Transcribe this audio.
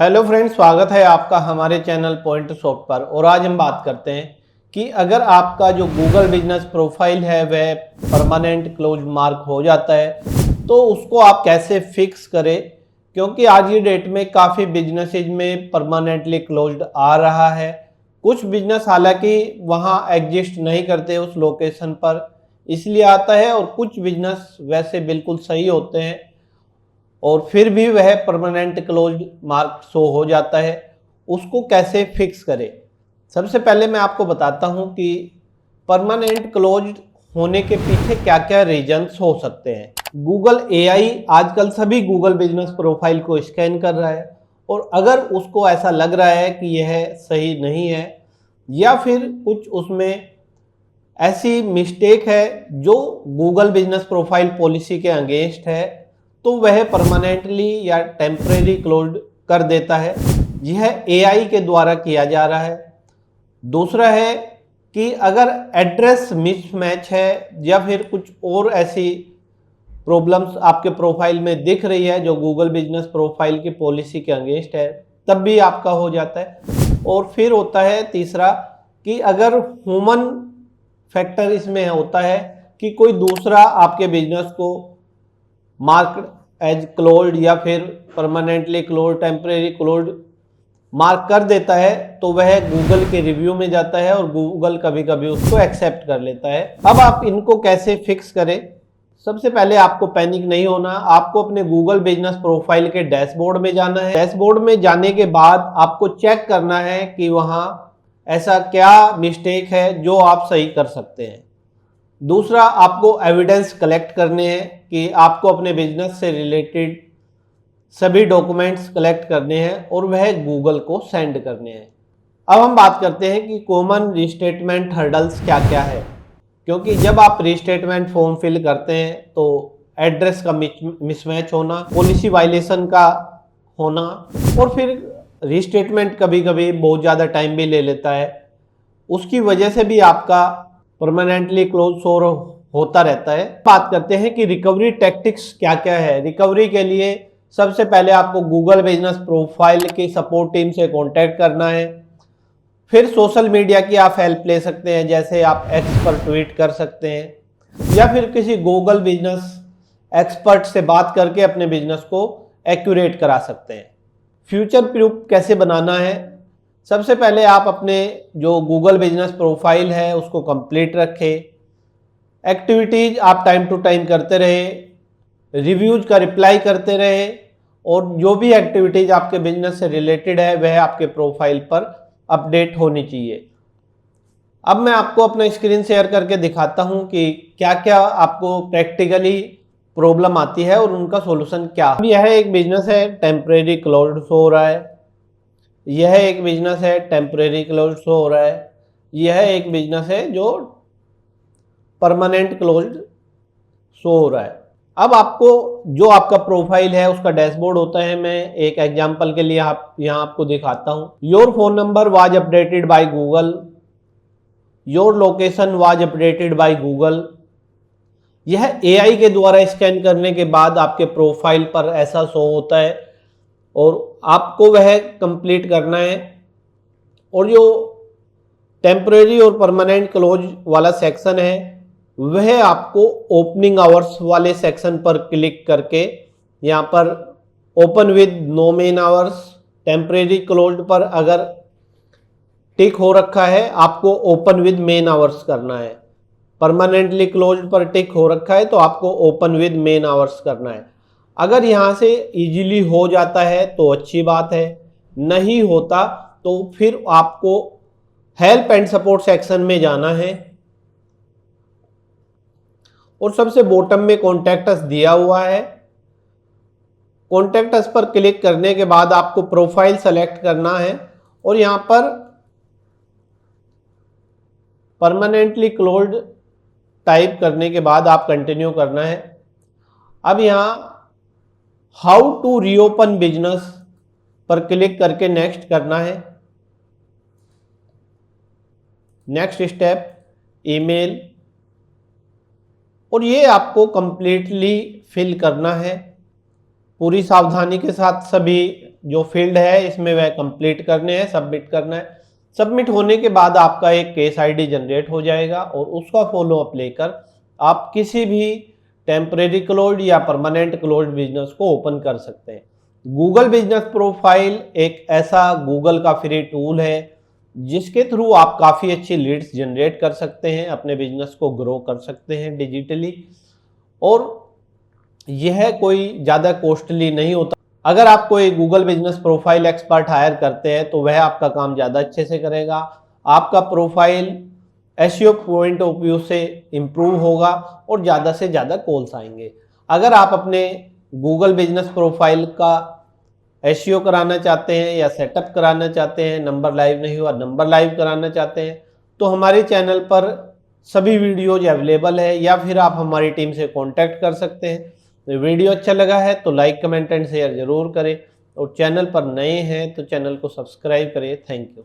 Hello friends, स्वागत है आपका हमारे चैनल पॉइंट सॉफ्ट पर। और आज हम बात करते हैं कि अगर आपका जो गूगल बिजनेस प्रोफाइल है वह परमानेंट क्लोज मार्क हो जाता है तो उसको आप कैसे फिक्स करें, क्योंकि आज की डेट में काफ़ी बिजनेसेज में परमानेंटली क्लोज्ड आ रहा है। कुछ बिजनेस हालांकि वहाँ एग्जिस्ट नहीं करते उस लोकेशन पर, इसलिए आता है, और कुछ बिजनेस वैसे बिल्कुल सही होते हैं और फिर भी वह परमानेंट क्लोज्ड मार्क शो हो जाता है। उसको कैसे फिक्स करें? सबसे पहले मैं आपको बताता हूं कि परमानेंट क्लोज्ड होने के पीछे क्या क्या रीजंस हो सकते हैं। गूगल एआई आजकल सभी गूगल बिजनेस प्रोफाइल को स्कैन कर रहा है, और अगर उसको ऐसा लग रहा है कि यह सही नहीं है या फिर कुछ उसमें ऐसी मिस्टेक है जो गूगल बिजनेस प्रोफाइल पॉलिसी के अगेंस्ट है, तो वह परमानेंटली या टेम्परेरी क्लोज्ड कर देता है। यह एआई के द्वारा किया जा रहा है। दूसरा है कि अगर एड्रेस मिसमैच है या फिर कुछ और ऐसी प्रॉब्लम्स आपके प्रोफाइल में दिख रही है जो गूगल बिजनेस प्रोफाइल की पॉलिसी के अगेंस्ट है, तब भी आपका हो जाता है। और फिर होता है तीसरा कि अगर ह्यूमन फैक्टर इसमें होता है कि कोई दूसरा आपके बिजनेस को मार्क एज क्लोज्ड या फिर permanently closed, temporary closed mark कर देता है, तो वह गूगल के रिव्यू में जाता है और गूगल कभी कभी उसको एक्सेप्ट कर लेता है। अब आप इनको कैसे फिक्स करें? सबसे पहले आपको पैनिक नहीं होना। आपको अपने गूगल बिजनेस प्रोफाइल के डैशबोर्ड में जाना है। डैशबोर्ड में जाने के बाद आपको चेक करना है कि वहां ऐसा क्या मिस्टेक है जो आप सही कर सकते हैं। दूसरा, आपको एविडेंस कलेक्ट करने हैं कि आपको अपने बिजनेस से रिलेटेड सभी डॉक्यूमेंट्स कलेक्ट करने हैं और वह गूगल को सेंड करने हैं। अब हम बात करते हैं कि कॉमन रीस्टेटमेंट हर्डल्स क्या क्या है, क्योंकि जब आप रीस्टेटमेंट फॉर्म फिल करते हैं तो एड्रेस का मिसमैच होना, पॉलिसी वायलेशन का होना, और फिर रीस्टेटमेंट कभी कभी बहुत ज़्यादा टाइम भी ले लेता है, उसकी वजह से भी आपका परमानेंटली क्लोज होता रहता है। बात करते हैं कि रिकवरी टैक्टिक्स क्या क्या है। रिकवरी के लिए सबसे पहले आपको गूगल बिजनेस प्रोफाइल की सपोर्ट टीम से कांटेक्ट करना है। फिर सोशल मीडिया की आप हेल्प ले सकते हैं, जैसे आप एक्स पर ट्वीट कर सकते हैं या फिर किसी गूगल बिजनेस एक्सपर्ट से बात करके अपने बिजनेस को एक्यूरेट करा सकते हैं। फ्यूचर प्रूफ कैसे बनाना है? सबसे पहले आप अपने जो गूगल बिजनेस प्रोफाइल है उसको कंप्लीट रखें। एक्टिविटीज आप टाइम टू टाइम करते रहे, रिव्यूज का रिप्लाई करते रहे, और जो भी एक्टिविटीज आपके बिजनेस से रिलेटेड है वह आपके प्रोफाइल पर अपडेट होनी चाहिए। अब मैं आपको अपना स्क्रीन शेयर करके दिखाता हूं कि क्या क्या आपको प्रैक्टिकली प्रॉब्लम आती है और उनका सॉल्यूशन क्या है। यह एक बिजनेस है, टेम्परेरी क्लोज्ड शो हो रहा है। यह एक बिजनेस है, टेम्परेरी क्लोज्ड शो हो रहा है। यह एक बिजनेस है जो परमानेंट क्लोज्ड शो हो रहा है। अब आपको जो आपका प्रोफाइल है उसका डैशबोर्ड होता है। मैं एक एग्जांपल के लिए यहाँ आपको दिखाता हूँ। Your phone number was updated by Google, your location was updated by Google. यह एआई के द्वारा स्कैन करने के बाद आपके प्रोफाइल पर ऐसा शो होता है और आपको वह कंप्लीट करना है। और जो टेम्परेरी और परमानेंट क्लोज वाला सेक्शन है वह आपको ओपनिंग आवर्स वाले सेक्शन पर क्लिक करके यहाँ पर open with no main hours, temporary closed पर अगर टिक हो रखा है आपको ओपन विद मेन आवर्स करना है। परमानेंटली क्लोज्ड पर टिक हो रखा है तो आपको ओपन विद मेन आवर्स करना है। अगर यहाँ से इजीली हो जाता है तो अच्छी बात है, नहीं होता तो फिर आपको हेल्प एंड सपोर्ट सेक्शन में जाना है और सबसे बॉटम में कॉन्टैक्ट अस दिया हुआ है। कॉन्टैक्ट अस पर क्लिक करने के बाद आपको प्रोफाइल सेलेक्ट करना है और यहाँ पर परमानेंटली क्लोज्ड टाइप करने के बाद आप कंटिन्यू करना है। अब यहाँ हाउ टू रीओपन बिजनेस पर क्लिक करके नेक्स्ट करना है। नेक्स्ट स्टेप ईमेल, और ये आपको कंप्लीटली फिल करना है। पूरी सावधानी के साथ सभी जो फील्ड है इसमें वह कंप्लीट करने हैं, सबमिट करना है। सबमिट होने के बाद आपका एक केस आईडी जनरेट हो जाएगा और उसका फॉलो अप लेकर आप किसी भी टेम्परेरी क्लोज्ड या परमानेंट क्लोज्ड बिजनेस को ओपन कर सकते हैं। गूगल बिजनेस प्रोफाइल एक ऐसा गूगल का फ्री टूल है जिसके थ्रू आप काफ़ी अच्छी लीड्स जनरेट कर सकते हैं, अपने बिजनेस को ग्रो कर सकते हैं डिजिटली, और यह कोई ज़्यादा कॉस्टली नहीं होता। अगर आप कोई Google business profile expert hire करते हैं तो वह आपका काम ज़्यादा अच्छे से करेगा, आपका profile SEO point of view से इम्प्रूव होगा और ज़्यादा से ज़्यादा कॉल्स आएंगे। अगर आप अपने गूगल बिजनेस प्रोफाइल का एसईओ कराना चाहते हैं या सेटअप कराना चाहते हैं, नंबर लाइव नहीं हुआ नंबर लाइव कराना चाहते हैं, तो हमारे चैनल पर सभी वीडियोज अवेलेबल है, या फिर आप हमारी टीम से कांटेक्ट कर सकते हैं। तो वीडियो अच्छा लगा है तो लाइक कमेंट एंड शेयर जरूर करें, और चैनल पर नए हैं तो चैनल को सब्सक्राइब करें। Thank you.